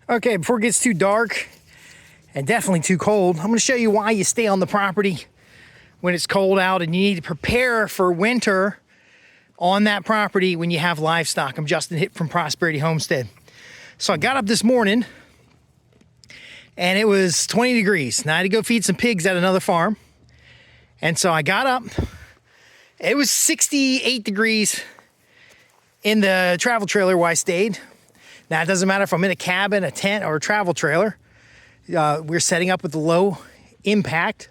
Okay, before it gets too dark and definitely too cold, I'm going to show you why you stay on the property when it's cold out and you need to prepare for winter on that property when you have livestock. I'm Justin Hitt from Prosperity Homestead. So I got up this morning and it was 20 degrees. Now I had to go feed some pigs at another farm. And so I got up. It was 68 degrees in the travel trailer where I stayed. Now, it doesn't matter if I'm in a cabin, a tent, or a travel trailer. We're setting up with a low impact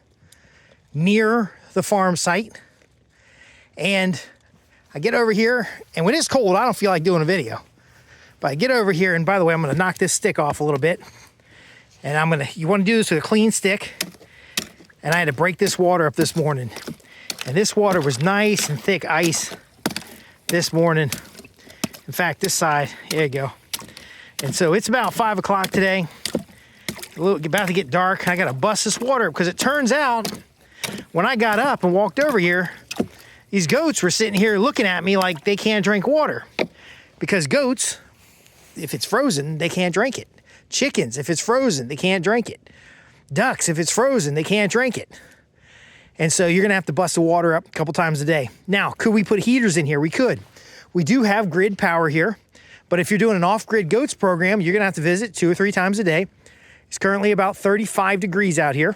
near the farm site. And I get over here, and when it's cold, I don't feel like doing a video. But I get over here, and by the way, I'm going to knock this stick off a little bit. And you want to do this with a clean stick. And I had to break this water up this morning. And this water was nice and thick ice this morning. In fact, this side, there you go. And so it's about 5 o'clock today. About to get dark. I got to bust this water because it turns out when I got up and walked over here, these goats were sitting here looking at me like they can't drink water. Because goats, if it's frozen, they can't drink it. Chickens, if it's frozen, they can't drink it. Ducks, if it's frozen, they can't drink it. And so you're going to have to bust the water up a couple times a day. Now, could we put heaters in here? We could. We do have grid power here. But if you're doing an off-grid goats program, you're going to have to visit 2 or 3 times a day. It's currently about 35 degrees out here.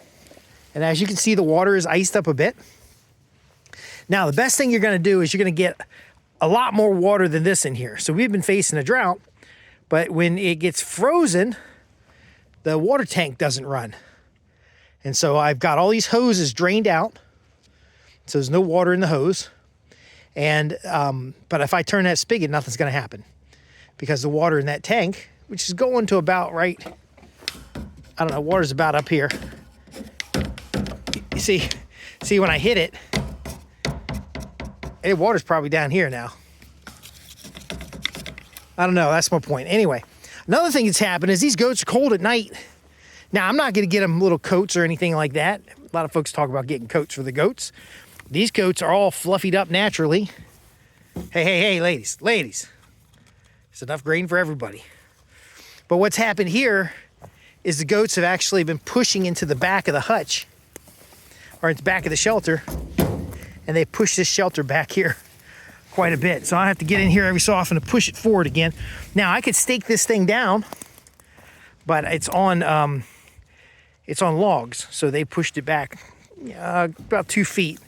And as you can see, the water is iced up a bit. Now, the best thing you're going to do is you're going to get a lot more water than this in here. So we've been facing a drought, but when it gets frozen, the water tank doesn't run. And so I've got all these hoses drained out. So there's no water in the hose. And but if I turn that spigot, nothing's going to happen. Because the water in that tank, which is going to about right, I don't know, water's about up here. You see when I hit it, water's probably down here now. I don't know, that's my point. Anyway, another thing that's happened is these goats are cold at night. Now, I'm not going to get them little coats or anything like that. A lot of folks talk about getting coats for the goats. These goats are all fluffied up naturally. Hey, ladies. There's enough grain for everybody. But what's happened here is the goats have actually been pushing into the back of the hutch, or into the back of the shelter, and they push this shelter back here quite a bit. So I have to get in here every so often to push it forward again. Now, I could stake this thing down, but it's on logs, so they pushed it back about 2 feet.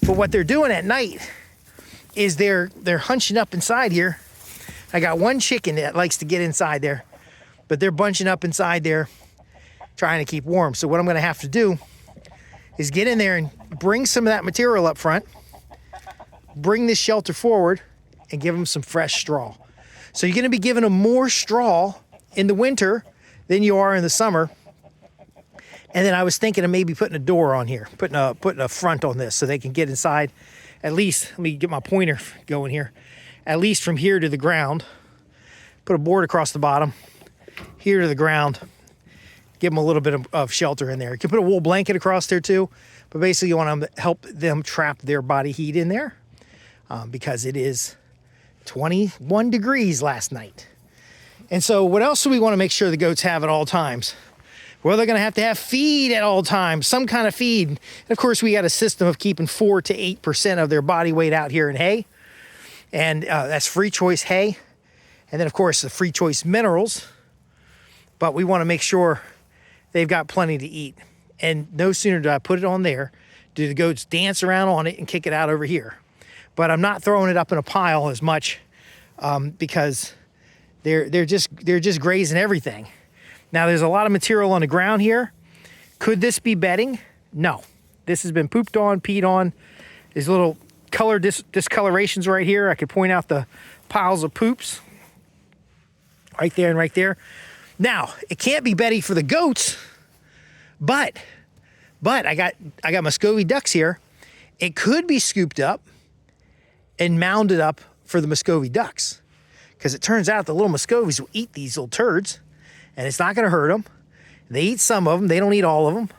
But what they're doing at night is they're hunching up inside here. I got one chicken that likes to get inside there, but they're bunching up inside there trying to keep warm. So what I'm going to have to do is get in there and bring some of that material up front, bring this shelter forward, and give them some fresh straw. So you're going to be giving them more straw in the winter than you are in the summer. And then I was thinking of maybe putting a door on here, putting a front on this so they can get inside. At least, let me get my pointer going here. At least from here to the ground. Put a board across the bottom, here to the ground. Give them a little bit of shelter in there. You can put a wool blanket across there too, but basically you want to help them trap their body heat in there because it is 21 degrees last night. And so what else do we want to make sure the goats have at all times? Well, they're going to have feed at all times, some kind of feed. And of course, we got a system of keeping 4 to 8% of their body weight out here in hay. And that's free choice hay. And then, of course, the free choice minerals. But we want to make sure they've got plenty to eat. And no sooner do I put it on there, do the goats dance around on it and kick it out over here. But I'm not throwing it up in a pile as much because they're just grazing everything. Now, there's a lot of material on the ground here. Could this be bedding? No. This has been pooped on, peed on. There's little color discolorations right here. I could point out the piles of poops right there and right there. Now, it can't be bedding for the goats, but I got Muscovy ducks here. It could be scooped up and mounded up for the Muscovy ducks because it turns out the little Muscovies will eat these little turds. And it's not going to hurt them. They eat some of them. They don't eat all of them.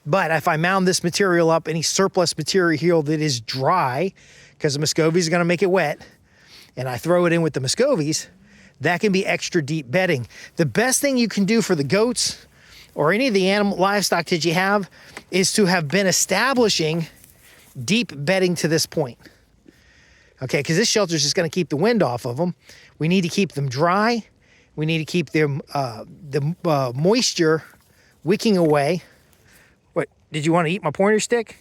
But if I mound this material up, any surplus material here that is dry, because the Muscovies are going to make it wet, and I throw it in with the Muscovies, that can be extra deep bedding. The best thing you can do for the goats or any of the animal livestock that you have is to have been establishing deep bedding to this point. Okay, because this shelter is just going to keep the wind off of them. We need to keep them dry. We need to keep them the moisture wicking away. What, did you want to eat my pointer stick?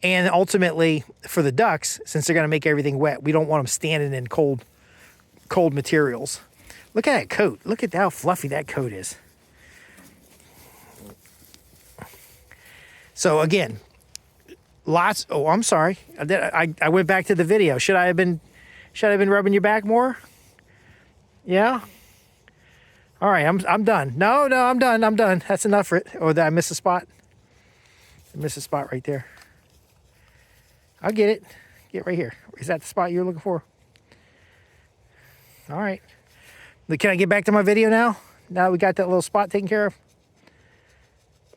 And ultimately, for the ducks, since they're going to make everything wet, we don't want them standing in cold materials. Look at that coat. Look at how fluffy that coat is. So again, lots. Oh, I'm sorry. I went back to the video. Should I have been rubbing your back more? Yeah. All right. I'm done. No, I'm done. That's enough for it. Oh, did I miss a spot? I missed a spot right there. I'll get it. Get right here. Is that the spot you're looking for? All right. Can I get back to my video now? Now we got that little spot taken care of?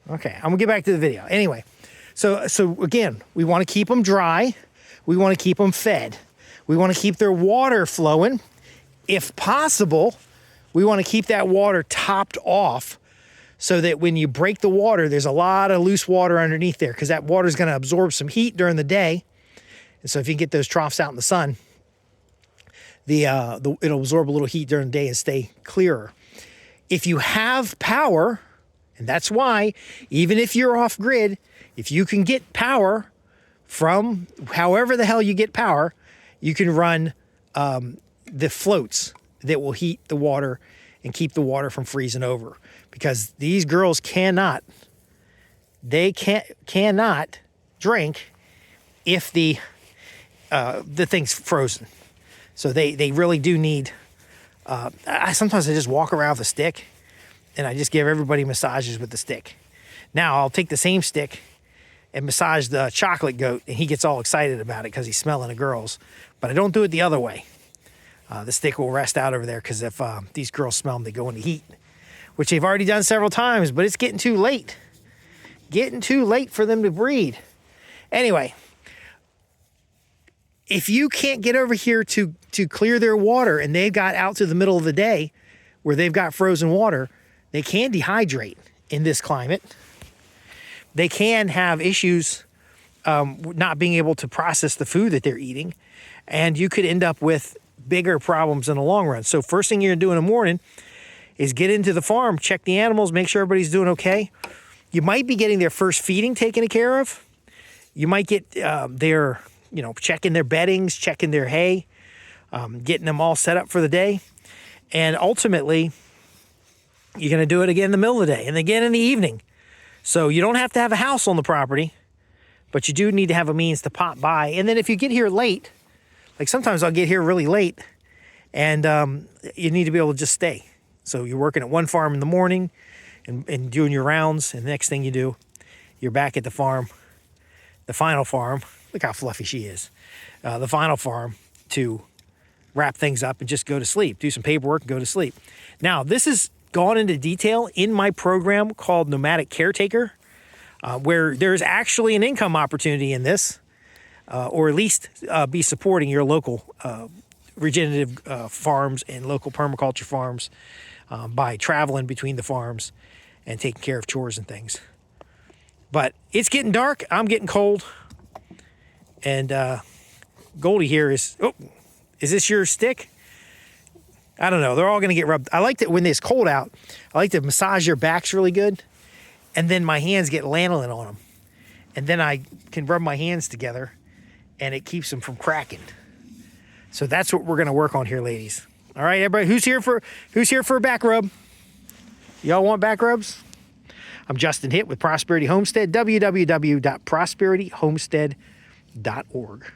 Okay, I'm gonna get back to the video. Anyway, so again, we want to keep them dry. We want to keep them fed. We want to keep their water flowing. If possible, we want to keep that water topped off so that when you break the water, there's a lot of loose water underneath there because that water is going to absorb some heat during the day. And so if you can get those troughs out in the sun, it'll absorb a little heat during the day and stay clearer. If you have power, and that's why, even if you're off grid, if you can get power from however the hell you get power, you can run the floats that will heat the water and keep the water from freezing over. Because these girls cannot drink if the thing's frozen. So they really do need, sometimes I just walk around with a stick and I just give everybody massages with the stick. Now I'll take the same stick and massage the chocolate goat and he gets all excited about it because he's smelling the girls. But I don't do it the other way. The stick will rest out over there because if these girls smell them, they go into heat, which they've already done several times, but it's getting too late. Getting too late for them to breed. Anyway, if you can't get over here to clear their water and they've got out to the middle of the day where they've got frozen water, they can dehydrate in this climate. They can have issues not being able to process the food that they're eating, and you could end up with bigger problems in the long run. So first thing you're gonna do in the morning is get into the farm, check the animals, make sure everybody's doing okay. You might be getting their first feeding taken care of. You might get their, checking their beddings, checking their hay, getting them all set up for the day. And ultimately, you're going to do it again in the middle of the day and again in the evening. So you don't have to have a house on the property, but you do need to have a means to pop by. And then if you get here late, like sometimes I'll get here really late, and you need to be able to just stay. So you're working at one farm in the morning and doing your rounds, and the next thing you do, you're back at the farm, the final farm. Look how fluffy she is. The final farm to wrap things up and just go to sleep, do some paperwork and go to sleep. Now, this is gone into detail in my program called Nomadic Caretaker, where there's actually an income opportunity in this, or at least be supporting your local regenerative farms and local permaculture farms by traveling between the farms and taking care of chores and things. But it's getting dark. I'm getting cold. And Goldie here is, is this your stick? I don't know. They're all going to get rubbed. I like that when it's cold out, I like to massage their backs really good. And then my hands get lanolin on them. And then I can rub my hands together and it keeps them from cracking. So that's what we're going to work on here, ladies. All right, everybody, who's here for a back rub? Y'all want back rubs? I'm Justin Hitt with Prosperity Homestead, www.prosperityhomestead.org.